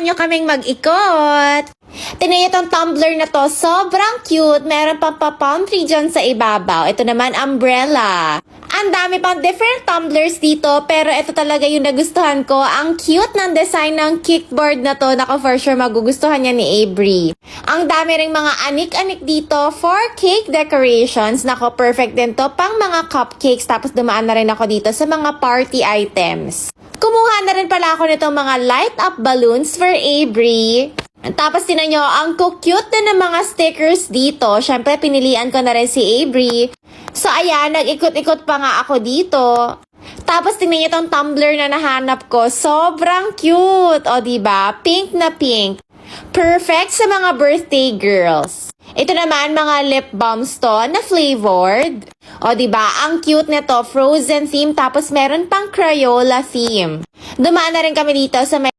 samahan nyo kaming mag-ikot. Tingnan nyo itong tumbler na to, sobrang cute. Meron pang pa-palm tree dyan sa ibabaw. Ito naman, umbrella. Ang dami pang different tumblers dito, pero ito talaga yung nagustuhan ko. Ang cute ng design ng kickboard na to. Nako, for sure magugustuhan niya ni Avery. Ang dami ring mga anik-anik dito for cake decorations. Nako, perfect din to pang mga cupcakes. Tapos dumaan na rin ako dito sa mga party items. Kumuha na rin pala ako nitong mga light up balloons for Avery. Tapos tinan nyo, ang cute na ng mga stickers dito. Syempre, pinilian ko na rin si Avery. So, ayan, nag-ikot-ikot pa nga ako dito. Tapos, tingnan nyo itong tumbler na nahanap ko. Sobrang cute. O, diba? Pink na pink. Perfect sa mga birthday girls. Ito naman, mga lip balms to na flavored. O, diba? Ang cute nito. Frozen theme. Tapos, meron pang Crayola theme. Dumaan na rin kami dito sa may